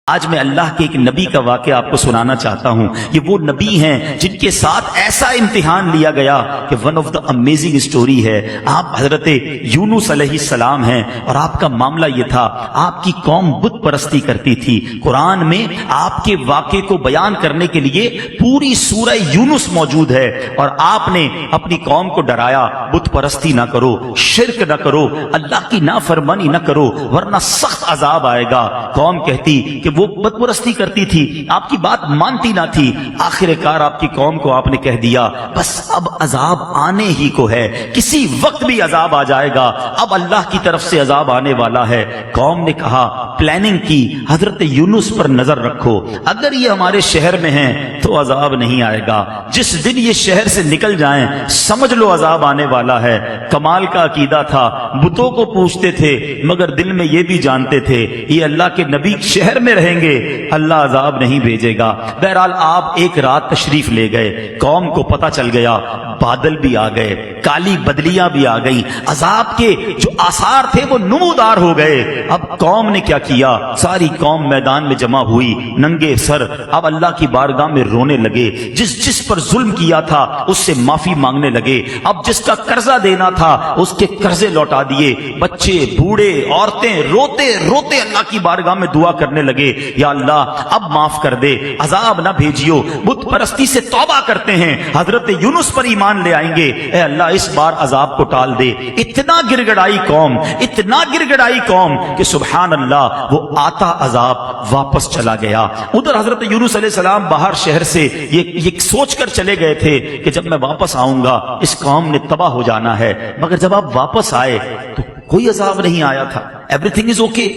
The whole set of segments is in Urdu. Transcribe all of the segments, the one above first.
آج میں اللہ کے ایک نبی کا واقعہ آپ کو سنانا چاہتا ہوں. یہ وہ نبی ہیں جن کے ساتھ ایسا امتحان لیا گیا کہ one of the amazing story ہے. آپ حضرت یونس علیہ السلام ہیں اور آپ کا معاملہ یہ تھا, آپ کی قوم بت پرستی کرتی تھی. قرآن میں آپ کے واقعے کو بیان کرنے کے لیے پوری سورہ یونس موجود ہے اور آپ نے اپنی قوم کو ڈرایا, بت پرستی نہ کرو, شرک نہ کرو, اللہ کی نافرمانی نہ کرو ورنہ سخت عذاب آئے گا. قوم کہتی کہ وہ بت پرستی کرتی تھی, آپ کی بات مانتی نہ تھی. آخر کار آپ کی قوم کو آپ نے کہہ دیا بس اب عذاب آنے ہی کو ہے, کسی وقت بھی عذاب آ جائے گا, اب اللہ کی طرف سے عذاب آنے والا ہے. قوم نے کہا, پلاننگ کی, حضرت یونس پر نظر رکھو, اگر یہ ہمارے شہر میں ہیں تو عذاب نہیں آئے گا, جس دن یہ شہر سے نکل جائیں سمجھ لو عذاب آنے والا ہے. کمال کا عقیدہ تھا, بتوں کو پوچھتے تھے مگر دل میں یہ بھی جانتے تھے یہ اللہ کے نبی شہر میں رہیں گے, اللہ عذاب نہیں بھیجے گا. بہرحال آپ ایک رات تشریف لے گئے, قوم کو پتہ چل گیا, بادل بھی آ گئے, کالی بدلیاں بھی آ گئیں, عذاب کے جو آثار تھے وہ نمودار ہو گئے. اب قوم نے کیا کیا, ساری قوم میدان میں جمع ہوئی ننگے سر. اب اللہ کی بارگاہ میں رونے لگے, جس پر ظلم کیا تھا اس سے معافی مانگنے لگے. اب جس کا قرضہ دینا تھا اس کے قرضے لوٹا دیے. بچے, بوڑھے, عورتیں روتے روتے اللہ کی بارگاہ میں دعا کرنے لگے, یا اللہ اب معاف کر دے, عذاب نہ بھیجیو, بت پرستی سے توبہ کرتے ہیں, حضرت یونس پر ایمان لے آئیں گے, اے اللہ اس بار عذاب کو ٹال دے. اتنا گر گڑائی قوم, اتنا گر گڑائی قوم کہ سبحان اللہ وہ آتا عذاب واپس چلا گیا. ادھر حضرت یونس علیہ السلام باہر شہر سے یہ سوچ کر چلے گئے تھے کہ جب میں واپس آؤں گا اس قوم نے تباہ ہو جانا ہے, مگر جب آپ واپس آئے تو کوئی عذاب نہیں آیا تھا, ایوری تھنگ از اوکے.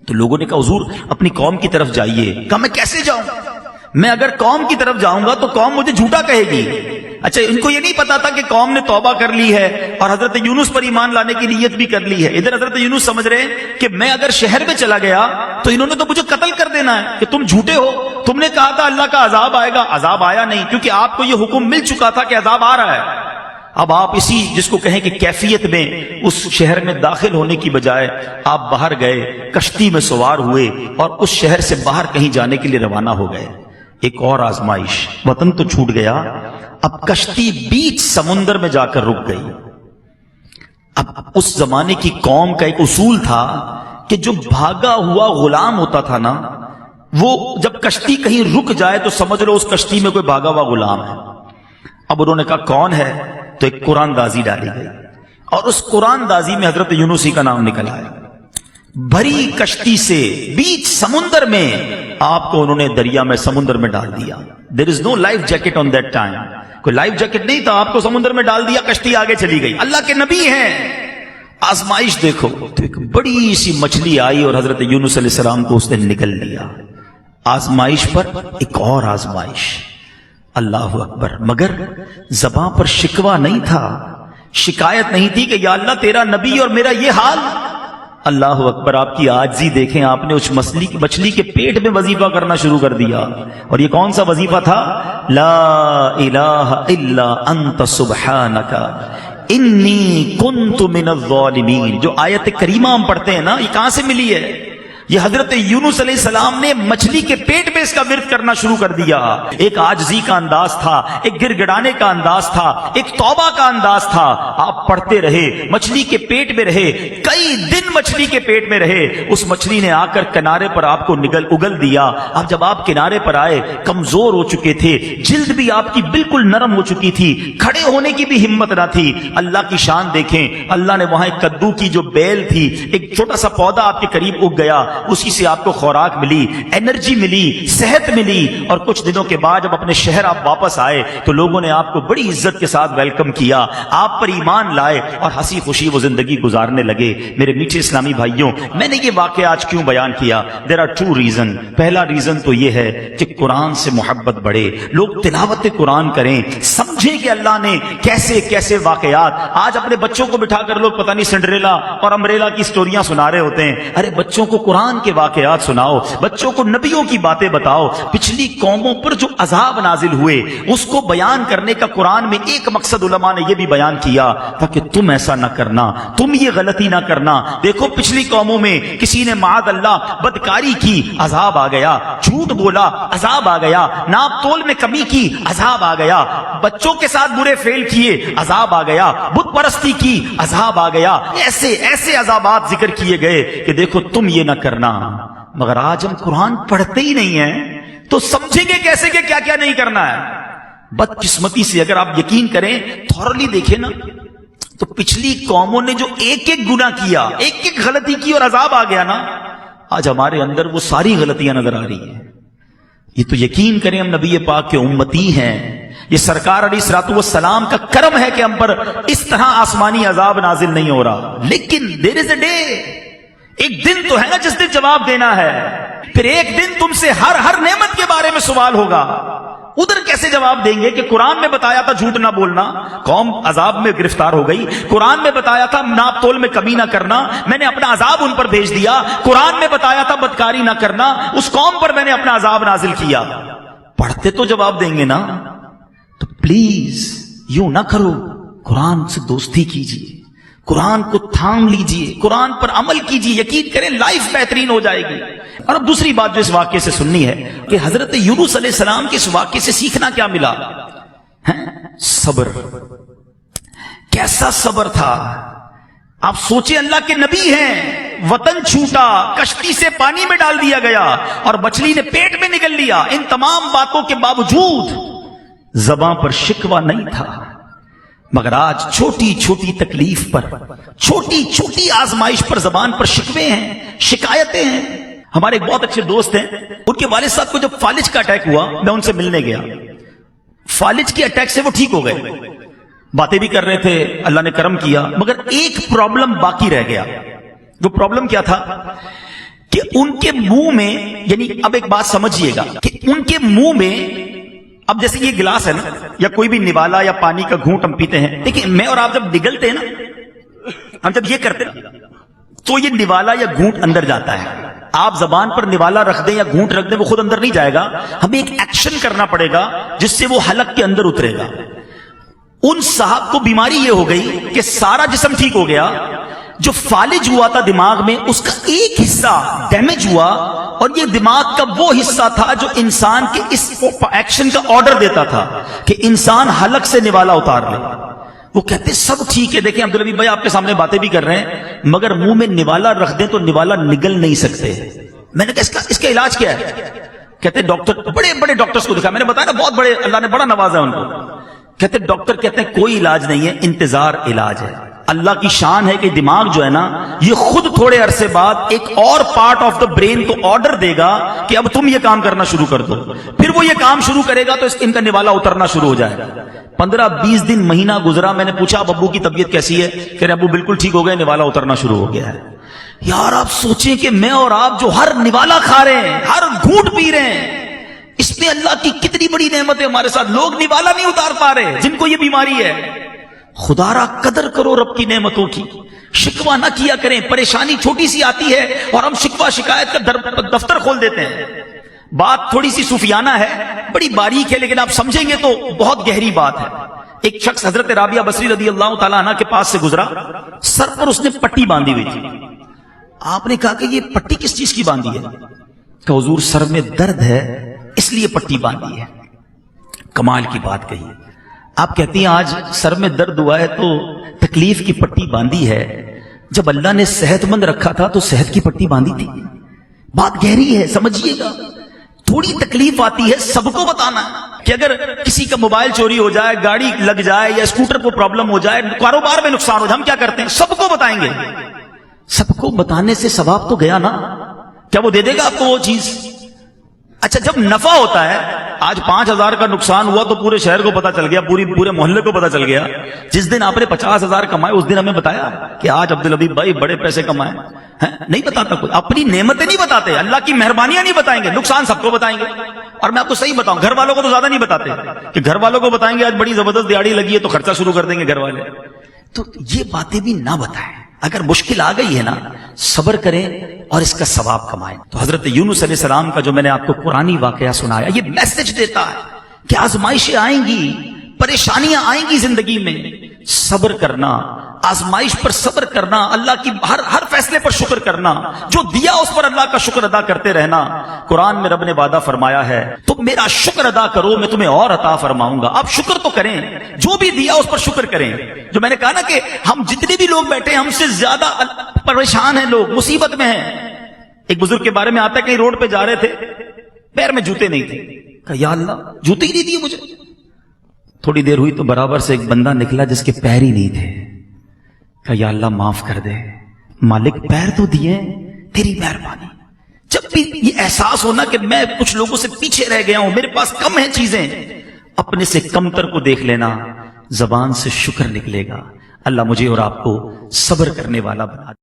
تو لوگوں نے کہا حضور اپنی قوم کی طرف جائیے. کہا میں کیسے جاؤں, میں اگر قوم کی طرف جاؤں گا تو قوم مجھے جھوٹا کہے گی. اچھا ان کو یہ نہیں پتا تھا کہ قوم نے توبہ کر لی ہے اور حضرت یونس پر ایمان لانے کی نیت بھی کر لی ہے. ادھر حضرت یونس سمجھ رہے ہیں کہ میں اگر شہر میں چلا گیا تو انہوں نے تو مجھے قتل کر دینا ہے کہ تم جھوٹے ہو, تم نے کہا تھا اللہ کا عذاب آئے گا, عذاب آیا نہیں کیونکہ آپ کو یہ حکم مل چکا تھا کہ عذاب آ رہا ہے. اب آپ اسی جس کو کہیں کہ کیفیت میں اس شہر میں داخل ہونے کی بجائے آپ باہر گئے, کشتی میں سوار ہوئے اور اس شہر سے باہر کہیں جانے کے لیے روانہ ہو گئے. ایک اور آزمائش, وطن تو چھوٹ گیا, اب کشتی بیچ سمندر میں جا کر رک گئی. اب اس زمانے کی قوم کا ایک اصول تھا کہ جو بھاگا ہوا غلام ہوتا تھا نا, وہ جب کشتی کہیں رک جائے تو سمجھ لو اس کشتی میں کوئی بھاگا ہوا غلام ہے. اب انہوں نے کہا کون ہے, تو ایک قرآن دازی ڈالی گئی اور اس قرآن دازی میں حضرت یونس ہی کا نام نکل آیا. بھری کشتی سے بیچ سمندر میں آپ کو انہوں نے دریا میں سمندر میں ڈال دیا. There is no life jacket on that time, کوئی لائف جیکٹ نہیں تھا, آپ کو سمندر میں ڈال دیا, کشتی آگے چلی گئی. اللہ کے نبی ہیں. آزمائش دیکھو, تو ایک بڑی سی مچھلی آئی اور حضرت یونس علیہ السلام کو اس نے نگل لیا. آزمائش پر ایک اور آزمائش, اللہ اکبر. مگر زباں پر شکوہ نہیں تھا, شکایت نہیں تھی کہ یا اللہ تیرا نبی اور میرا یہ حال. اللہ اکبر, آپ کی عاجزی دیکھیں, آپ نے اس مچھلی کے پیٹ میں وظیفہ کرنا شروع کر دیا. اور یہ کون سا وظیفہ تھا؟ لا الہ الا انت سبحانک انی کنت من الظالمین. جو آیت کریمہ ہم پڑھتے ہیں نا, یہ کہاں سے ملی ہے؟ یہ حضرت یونس علیہ السلام نے مچھلی کے پیٹ میں اس کا ورد کرنا شروع کر دیا. ایک عاجزی کا انداز تھا, ایک گر گڑانے کا انداز تھا, ایک توبہ کا انداز تھا. آپ پڑھتے رہے, مچھلی کے پیٹ میں رہے, کئی دن مچھلی کے پیٹ میں رہے. اس مچھلی نے آ کر کنارے پر آپ کو اگل دیا. اب جب آپ کنارے پر آئے, کمزور ہو چکے تھے, جلد بھی آپ کی بالکل نرم ہو چکی تھی, کھڑے ہونے کی بھی ہمت نہ تھی. اللہ کی شان دیکھیں, اللہ نے وہاں ایک کدو کی جو بیل تھی, ایک چھوٹا سا پودا آپ کے قریب اگ گیا, اسی سے آپ کو خوراک ملی, انرجی ملی, صحت ملی. اور کچھ دنوں کے بعد جب اپنے شہر آپ واپس آئے تو لوگوں نے آپ کو بڑی عزت کے ساتھ ویلکم کیا, آپ پر ایمان لائے اور ہنسی خوشی وہ زندگی گزارنے لگے. میرے میٹھے اسلامی بھائیوں, میں نے یہ واقعہ آج کیوں بیان کیا؟ There are two reason. پہلا ریزن تو یہ ہے کہ قرآن سے محبت بڑھے, لوگ تلاوت قرآن کریں, سمجھیں کہ اللہ نے کیسے کیسے واقعات. آج اپنے بچوں کو بٹھا کر لوگ پتہ نہیں سنڈریلا اور امبریلا کی سٹوریاں سنا رہے ہوتے ہیں. ارے بچوں کو قرآن قرآن کے واقعات سناؤ، بچوں کو نبیوں کی باتیں بتاؤ، پچھلی قوموں پر جو عذاب نازل ہوئے اس کو بیان کرنے کا قرآن میں ایک مقصد علماء نے یہ بھی بیان کیا تاکہ تم ایسا نہ کرنا، تم یہ غلطی نہ کرنا۔ دیکھو پچھلی قوموں میں کسی نے معاذ اللہ بدکاری کی، عذاب آ گیا، جھوٹ بولا، عذاب آ گیا، ناپ تول میں کمی کی، عذاب آ گیا، بچوں کے ساتھ برے فعل کیے، عذاب آ گیا، بت پرستی کی، عذاب آ گیا، ایسے ایسے عذابات ذکر کیے گئے کہ دیکھو تم یہ نہ کرنا۔ مگر آج ہم قرآن پڑھتے ہی نہیں ہیں تو سمجھیں گے کیسے کہ کیا کیا نہیں کرنا ہے؟ بدقسمتی سے اگر آپ یقین کریں، تھورلی دیکھیں نا، تو پچھلی قوموں نے جو ایک ایک گناہ کیا، ایک ایک غلطی کی اور عذاب آ گیا نا، آج ہمارے اندر وہ ساری غلطیاں نظر آ رہی ہیں۔ یہ تو یقین کریں ہم نبی پاک کے امتی ہیں، یہ سرکار علیہ الصلوۃ والسلام کا کرم ہے کہ ہم پر اس طرح آسمانی عذاب نازل نہیں ہو رہا۔ لیکن دیر از اے ڈے، ایک دن تو ہے نا جس دن جواب دینا ہے، پھر ایک دن تم سے ہر نعمت کے بارے میں سوال ہوگا۔ ادھر کیسے جواب دیں گے کہ قرآن میں بتایا تھا جھوٹ نہ بولنا، قوم عذاب میں گرفتار ہو گئی، قرآن میں بتایا تھا ناپ تول میں کمی نہ کرنا، میں نے اپنا عذاب ان پر بھیج دیا، قرآن میں بتایا تھا بدکاری نہ کرنا، اس قوم پر میں نے اپنا عذاب نازل کیا۔ پڑھتے تو جواب دیں گے نا، تو پلیز یوں نہ کرو، قرآن سے دوستی کیجیے، قرآن کو تھام لیجیے، قرآن پر عمل کیجیے، یقین کریں لائف بہترین ہو جائے گی۔ اور اب دوسری بات جو اس واقعے سے سننی ہے کہ حضرت یونس علیہ السلام کے اس واقعے سے سیکھنا کیا ملا؟ صبر۔ کیسا صبر تھا! آپ سوچیں، اللہ کے نبی ہیں، وطن چھوٹا، کشتی سے پانی میں ڈال دیا گیا اور مچھلی نے پیٹ میں نگل لیا، ان تمام باتوں کے باوجود زباں پر شکوہ نہیں تھا۔ مگر آج چھوٹی چھوٹی تکلیف پر، چھوٹی چھوٹی آزمائش پر زبان پر شکوے ہیں، شکایتیں ہیں۔ ہمارے ایک بہت اچھے دوست ہیں، ان کے والد صاحب کو جب فالج کا اٹیک ہوا، میں ان سے ملنے گیا، فالج کے اٹیک سے وہ ٹھیک ہو گئے، باتیں بھی کر رہے تھے، اللہ نے کرم کیا، مگر ایک پرابلم باقی رہ گیا۔ وہ پرابلم کیا تھا کہ ان کے منہ میں، یعنی اب ایک بات سمجھیے گا کہ ان کے منہ میں، اب جیسے یہ گلاس ہے نا، یا کوئی بھی نوالا یا پانی کا گھونٹ ہم پیتے ہیں، دیکھیں میں اور آپ جب نگلتے ہیں نا، ہم جب یہ کرتے ہیں تو یہ نوالا یا گھونٹ اندر جاتا ہے۔ آپ زبان پر نوالا رکھ دیں یا گھونٹ رکھ دیں، وہ خود اندر نہیں جائے گا، ہمیں ایک ایکشن کرنا پڑے گا جس سے وہ حلق کے اندر اترے گا۔ ان صاحب کو بیماری یہ ہو گئی کہ سارا جسم ٹھیک ہو گیا، جو فالج ہوا تھا دماغ میں اس کا ایک حصہ ڈیمیج ہوا، اور یہ دماغ کا وہ حصہ تھا جو انسان کے اس ایکشن کا آرڈر دیتا تھا کہ انسان حلق سے نوالا اتار لے۔ وہ کہتے سب ٹھیک ہے، دیکھیں عبدالحبیب بھائی آپ کے سامنے باتیں بھی کر رہے ہیں، مگر منہ میں نوالا رکھ دیں تو نوالا نگل نہیں سکتے۔ میں نے کہا اس کا علاج کیا ہے؟ کہتے ڈاکٹر، بڑے بڑے ڈاکٹرز کو دکھا، میں نے بتایا نا بہت بڑے، اللہ نے بڑا نوازا ان کو۔ کہتے ڈاکٹر کہتے ہیں کوئی علاج نہیں ہے، انتظار علاج ہے۔ اللہ کی شان ہے کہ دماغ جو ہے نا، یہ خود تھوڑے عرصے بعد ایک اور پارٹ آف دا برین کو آرڈر دے گا کہ اب تم یہ کام کرنا شروع کر دو، پھر وہ یہ کام شروع کرے گا تو ان کا نوالا اترنا شروع ہو جائے گا۔ 15-20 دن، مہینہ گزرا، میں نے پوچھا اب ابو کی طبیعت کیسی ہے؟ کہہ رہے ابو بالکل ٹھیک ہو گئے، نوالا اترنا شروع ہو گیا ہے۔ یار آپ سوچیں کہ میں اور آپ جو ہر نوالا کھا رہے ہیں، ہر گھونٹ پی رہے ہیں، اس میں اللہ کی کتنی بڑی نعمت ہے ہمارے ساتھ۔ لوگ نوالا نہیں اتار پا رہے جن کو یہ بیماری ہے۔ خدا را قدر کرو رب کی نعمتوں کی، شکوہ نہ کیا کریں۔ پریشانی چھوٹی سی آتی ہے اور ہم شکوہ شکایت کا دفتر کھول دیتے ہیں۔ بات تھوڑی سی صوفیانہ ہے، بڑی باریک ہے، لیکن آپ سمجھیں گے تو بہت گہری بات ہے۔ ایک شخص حضرت رابعہ بصری رضی اللہ تعالیٰ عنہ کے پاس سے گزرا، سر پر اس نے پٹی باندھی ہوئی تھی۔ آپ نے کہا کہ یہ پٹی کس چیز کی باندھی ہے؟ کہ حضور سر میں درد ہے اس لیے پٹی باندھی ہے۔ کمال کی بات کہی۔ آپ کہتی ہیں آج سر میں درد ہوا ہے تو تکلیف کی پٹی باندھی ہے، جب اللہ نے صحت مند رکھا تھا تو صحت کی پٹی باندھی تھی۔ بات گہری ہے، سمجھیے گا۔ تھوڑی تکلیف آتی ہے سب کو بتانا کہ اگر کسی کا موبائل چوری ہو جائے، گاڑی لگ جائے یا اسکوٹر کو پرابلم ہو جائے، کاروبار میں نقصان ہو جائے، ہم کیا کرتے ہیں؟ سب کو بتائیں گے۔ سب کو بتانے سے ثواب تو گیا نا؟ کیا وہ دے دے گا آپ کو وہ چیز؟ اچھا جب نفع ہوتا ہے، آج 5000 کا نقصان ہوا تو پورے شہر کو پتا چل گیا، پورے محلے کو پتا چل گیا۔ جس دن آپ نے 50,000 کمائے اس دن ہمیں بتایا کہ آج عبدالحبیب بھائی بڑے پیسے کمائے؟ نہیں بتاتا کوئی، اپنی نعمتیں نہیں بتاتے، اللہ کی مہربانیاں نہیں بتائیں گے، نقصان سب کو بتائیں گے۔ اور میں آپ کو صحیح بتاؤں، گھر والوں کو تو زیادہ نہیں بتاتے کہ گھر والوں کو بتائیں گے آج بڑی زبردست دیہڑی لگی ہے تو خرچہ شروع کر دیں گے گھر والے۔ تو یہ باتیں بھی نہ بتائیں، اگر مشکل آ گئی ہے نا، صبر کریں اور اس کا ثواب کمائیں۔ تو حضرت یونس علیہ السلام کا جو میں نے آپ کو قرآنی واقعہ سنایا، یہ میسج دیتا ہے کہ آزمائشیں آئیں گی، پریشانیاں آئیں گی زندگی میں، صبر کرنا، آزمائش پر صبر کرنا، اللہ کی ہر فیصلے پر شکر کرنا، جو دیا اس پر اللہ کا شکر ادا کرتے رہنا۔ قرآن میں رب نے وعدہ فرمایا ہے تم میرا شکر ادا کرو میں تمہیں اور عطا فرماؤں گا۔ آپ شکر تو کریں، جو بھی دیا اس پر شکر کریں۔ جو میں نے کہا نا کہ ہم جتنے بھی لوگ بیٹھے ہیں ہم سے زیادہ پریشان ہیں، لوگ مصیبت میں ہیں۔ ایک بزرگ کے بارے میں آتا ہے کہیں روڈ پہ جا رہے تھے، پیر میں جوتے نہیں تھے، کہا یا اللہ جوتے ہی نہیں دیے مجھے۔ تھوڑی دیر ہوئی تو برابر سے ایک بندہ نکلا جس کے پیر ہی نہیں تھے، کہا یا اللہ معاف کر دے، مالک پیر تو دیے، تیری مہربانی۔ جب بھی یہ احساس ہونا کہ میں کچھ لوگوں سے پیچھے رہ گیا ہوں، میرے پاس کم ہیں چیزیں، اپنے سے کمتر کو دیکھ لینا، زبان سے شکر نکلے گا۔ اللہ مجھے اور آپ کو صبر کرنے والا بنا دے۔